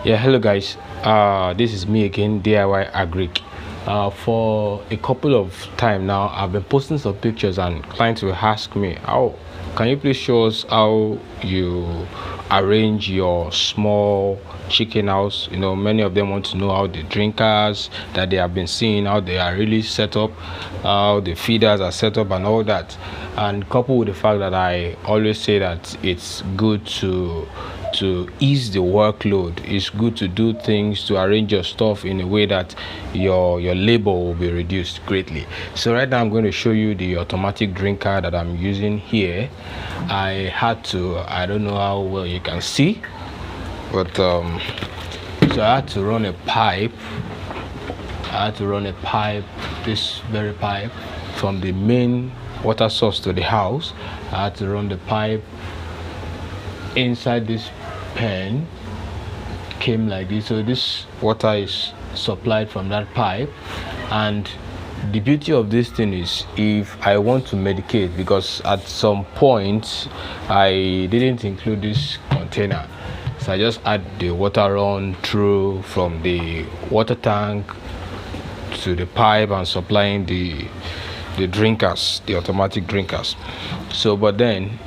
Yeah, hello guys. This is me again, DIY AGRIC. For a couple of time now, I've been posting some pictures and clients will ask me, "How can you please show us how you arrange your small chicken house?" You know, many of them want to know how the drinkers that they have been seeing, how they are really set up, how the feeders are set up, and all that. And coupled with the fact that I always say that it's good to ease the workload. It's good to do things, to arrange your stuff in a way that your labor will be reduced greatly. So right now I'm going to show you the automatic drinker that I'm using here. I don't know how well you can see, but so I had to run a pipe. This very pipe, from the main water source to the house. I had to run the pipe inside this pen, came like this. So this water is supplied from that pipe, and the beauty of this thing is, if I want to medicate, because at some point I didn't include this container, so I just add the water run through from the water tank to the pipe and supplying the drinkers, the automatic drinkers. So but then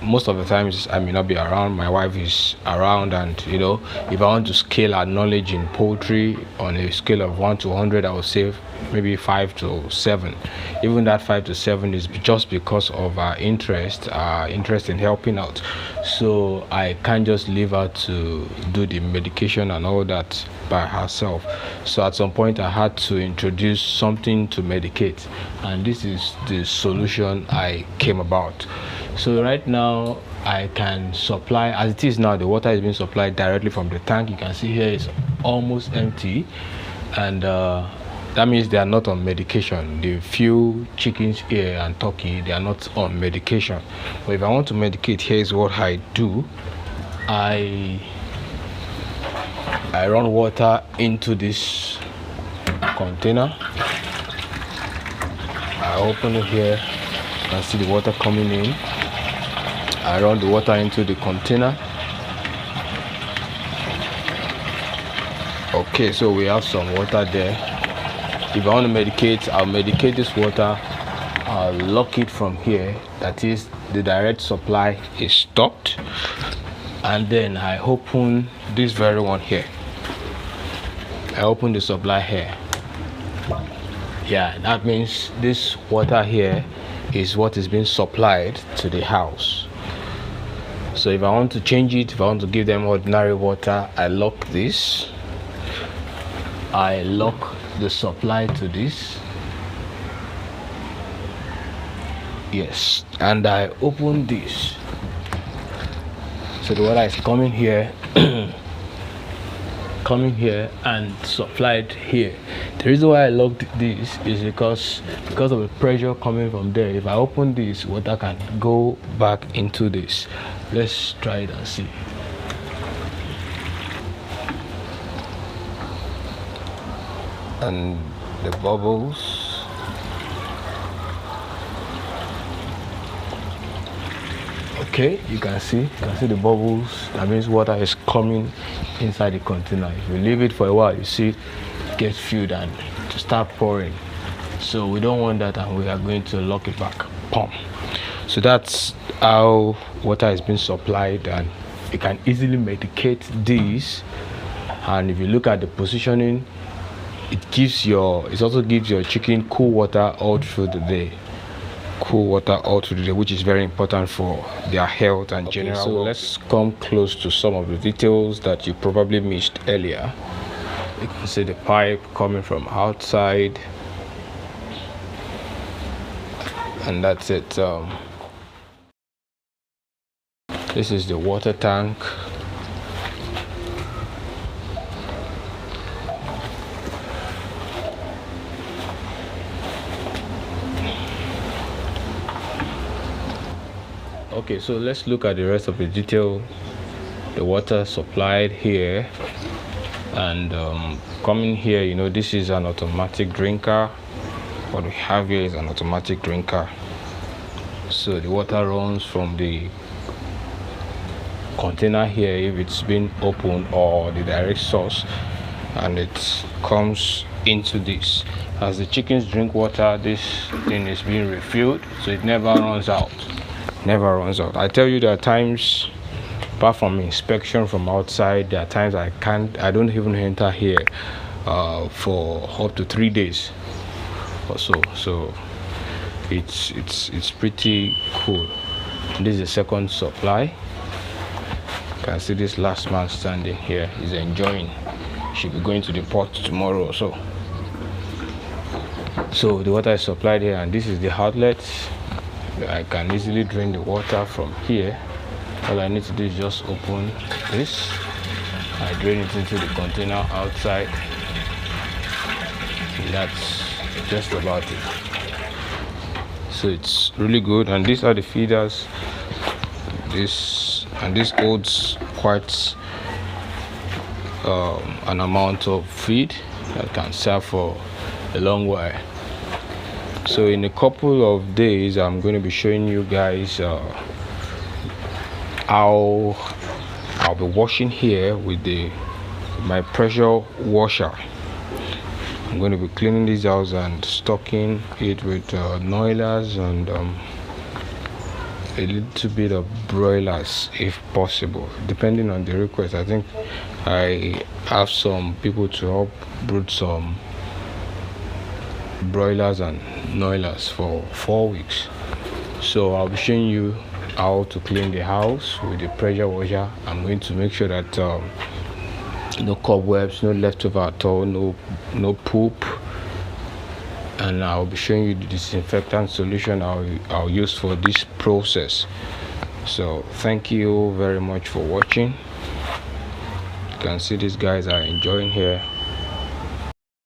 most of the times I may not be around, my wife is around, and you know, if I want to scale our knowledge in poultry on a scale of 1 to 100, I would say maybe 5 to 7. Even that 5 to 7 is just because of our interest in helping out. So I can't just leave her to do the medication and all that by herself. So at some point I had to introduce something to medicate, and this is the solution I came about. So right now I can supply, as it is now, the water is being supplied directly from the tank. You can see here it's almost empty, and that means they are not on medication. The few chickens here and turkey, they are not on medication. But if I want to medicate, here's what I do. I run water into this container. I open it here. You can see the water coming in. I run the water into the container. Okay, so we have some water there. If I want to medicate, I'll medicate this water. I'll lock it from here. That is, the direct supply is stopped. And then I open this very one here. I open the supply here. Yeah, that means this water here is what is being supplied to the house. So if I want to change it, if I want to give them ordinary water, I lock this. I lock the supply to this. Yes, and I open this. So the water is coming here. Coming here and supplied here. The reason why I locked this is because of the pressure coming from there. If I open this, water can go back into this. Let's try it and see. And the bubbles. Okay, you can see the bubbles. That means water is coming inside the container. If you leave it for a while, you see it gets filled and to start pouring. So we don't want that, and we are going to lock it back. Pump. So that's how water is being supplied, and you can easily medicate this. And if you look at the positioning, it also gives your chicken cool water all through the day. Cool water all through the day, which is very important for their health and general. So let's come close to some of the details that you probably missed earlier. You can see the pipe coming from outside, and that's it. This is the water tank. Okay, so let's look at the rest of the detail. The water supplied here, and coming here, you know, this is an automatic drinker. What we have here is an automatic drinker. So the water runs from the container here if it's been opened or the direct source, and it comes into this. As the chickens drink water, this thing is being refilled, so it never runs out. I tell you, there are times, apart from inspection from outside, there are times I don't even enter here for up to 3 days or so. So it's pretty cool. This is the second supply. You can see this last man standing here is enjoying. Should be going to the port tomorrow or so. So the water is supplied here, and this is the outlet. I can easily drain the water from here. All I need to do is just open this. I drain it into the container outside. That's just about it. So it's really good, and these are the feeders. This holds quite an amount of feed that can serve for a long while. So in a couple of days, I'm going to be showing you guys how I'll be washing here with my pressure washer. I'm going to be cleaning this house and stocking it with noilers and a little bit of broilers if possible, depending on the request. I think I have some people to help brood some broilers and noilers for 4 weeks. So I'll be showing you how to clean the house with the pressure washer. I'm going to make sure that no cobwebs, no leftover at all, no poop, and I'll be showing you the disinfectant solution I'll use for this process. So thank you very much for watching. You can see these guys are enjoying here.